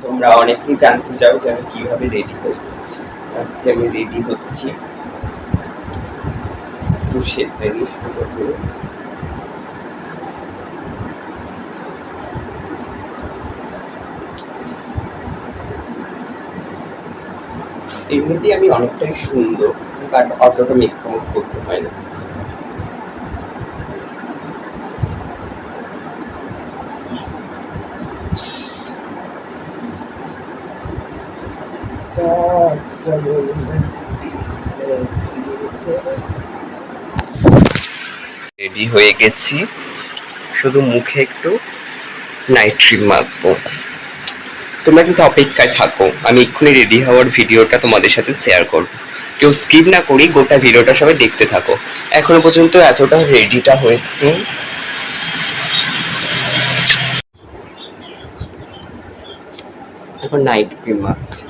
তোমরা অনেকেই জানতে চাও যে আমি কিভাবে রেডি হই। আজকে আমি রেডি হচ্ছি, একটু সেজে নিই সুন্দর করে। এমনিতেই আমি অনেকটাই সুন্দর, বাট অতটা মেকআপ করতে হয় না। রেডি হয়ে গেছি, শুধু মুখে একটু নাইট ক্রিম মাখবো। তোমরা কিন্তু অপেক্ষায় থাকো, আমি এক্ষুনি রেডি হওয়ার ভিডিওটা তোমাদের সাথে শেয়ার করবো। কেউ স্কিপ না করি গোটা ভিডিওটা সবাই দেখতে থাকো। এখনো পর্যন্ত এতটা রেডিটা হয়েছে। এখন নাইট ক্রিম মাখছি।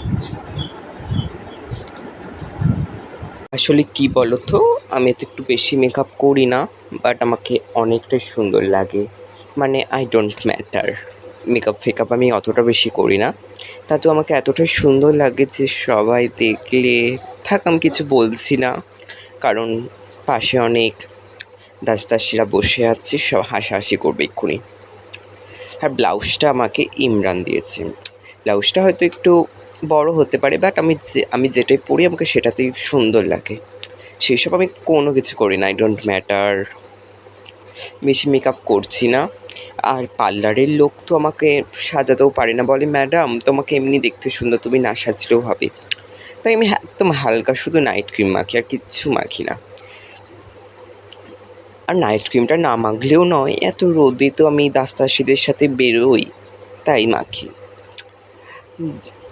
আসলে কি বলতো, আমি তো একটু বেশি মেকআপ করি না, বাট আমাকে অনেকটাই সুন্দর লাগে। মানে আই ডোন্ট ম্যাটার, মেকআপ ফেকআপ আমি অতটা বেশি করি না, তাতেও আমাকে এতটাই সুন্দর লাগে যে সবাই দেখলে থাক, আমি কিছু বলছি না, কারণ পাশে অনেক দাসদাসীরা বসে আছে, সব হাসাহাসি করবে এক্ষুনি। আর ব্লাউজটা আমাকে ইমরান দিয়েছে। ব্লাউজটা হয়তো একটু বড় হতে পারে, বাট আমি যেটাই পরি আমাকে সেটাতেই সুন্দর লাগে। সেই সব আমি কোনো কিছু করি না, আই ডোন্ট ম্যাটার। বেশি মেকআপ করছি না। আর পার্লারের লোক তো আমাকে সাজাতেও পারে না, বলে ম্যাডাম তোমাকে এমনি দেখতে সুন্দর, তুমি না সাজলেও হবে। তাই আমি একদম হালকা শুধু নাইট ক্রিম মাখি, আর কিচ্ছু মাখি না। আর নাইট ক্রিমটা না মাখলেও নয়, এত রোদে তো আমি দাসদাসীদের সাথে বেরোই, তাই মাখি।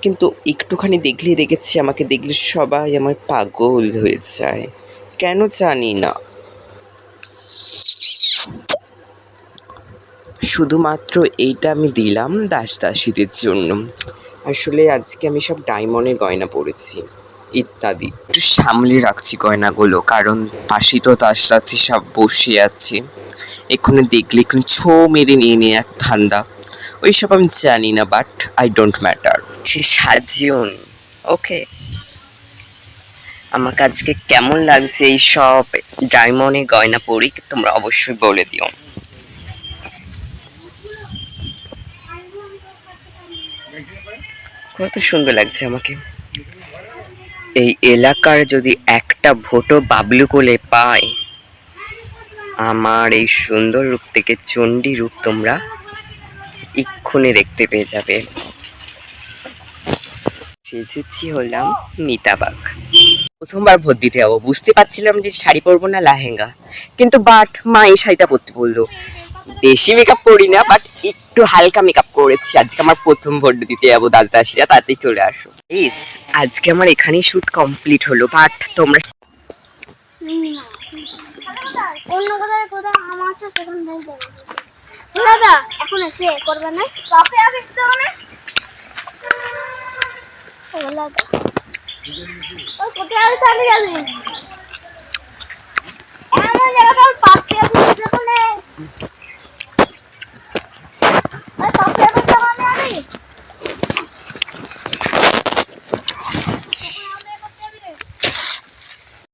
কিন্তু একটুখানি দেখলেই দেখেছি, আমাকে দেখলে সবাই আমার পাগল হয়ে যায়, কেন জানি না। শুধুমাত্র এইটা আমি দিলাম দাসদাসীদের জন্য। আসলে আজকে আমি সব ডায়মন্ডের গয়না পরেছি ইত্যাদি, একটু সামলে রাখছি গয়নাগুলো, কারণ পাশেই তো দাসদাসী সব বসে আছে, এক্ষুনি দেখলে এক্ষুনি ছো মেরে নিয়ে নেয় এক ঠান্ডা। ওইসব আমি জানি না, বাট আই ডোন্ট ম্যাটার। সে সাজিউন, ওকে। আমাকে আজকে কেমন লাগছে এই সব ডায়মন্ডের গয়না পরি তোমরা অবশ্যই বলে দিও। কত সুন্দর লাগছে আমাকে। এই এলাকার যদি একটা ভোটও বাবলু কোলে পায়, আমার এই সুন্দর রূপ থেকে চণ্ডী রূপ তোমরা এক্ষুনি দেখতে পেয়ে যাবে। সেজেছি হলাম মিতাবাগ। প্রথমবার ভোট দিতে যাবো, বুঝতে পারছিলাম যে শাড়ি পরবো না লেহেঙ্গা, কিন্তু বাট মা এই শাড়িটা পরতে বললো। বেশি মেকআপ করি না, বাট একটু হালকা মেকআপ করেছি। আজকে আমার প্রথম ভোট দিতে যাবো, দাসদাসীরা তাতেই চলে আসো। ইস, আজকে আমার এখানেই শুট কমপ্লিট হলো, বাট তোমরা অন্য কোথায় কোথাও আমার আছে সেখান থেকে যাবে দাদা, এখন এসে করবে না কাফে আগে দিতে হবে ও দাদা, ওই কোথায় চলে যাবে এমন জায়গাটা পাচ্ছে আপনি যখন ওই কাফে আগে যাওয়ানে আরে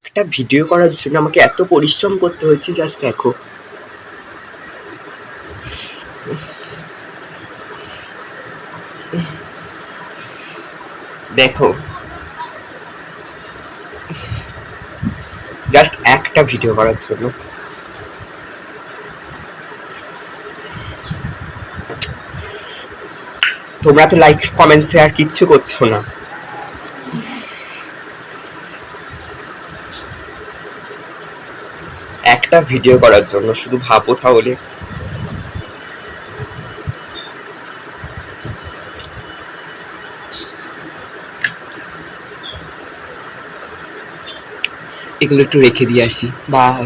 একটা ভিডিও করার জন্য আমাকে এত পরিশ্রম করতে হয়েছে, জাস্ট দেখো। দেখো, জাস্ট একটা ভিডিও করার জন্য। তোমরা তো লাইক কমেন্ট শেয়ার কিচ্ছু করছো না। একটা ভিডিও করার জন্য, শুধু ভাবো তাহলে। এগুলো একটু রেখে দিয়ে আসি, বাই।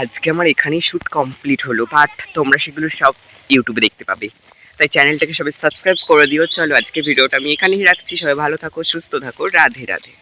আজকে আমার এখানেই শুট কমপ্লিট হলো, বাট তোমরা সেগুলো সব ইউটিউবে দেখতে পাবে, তাই চ্যানেলটাকে সবাই সাবস্ক্রাইব করে দিও। চলো আজকে ভিডিওটা আমি এখানেই রাখছি, সবাই ভালো থাকো, সুস্থ থাকো, রাধে রাধে।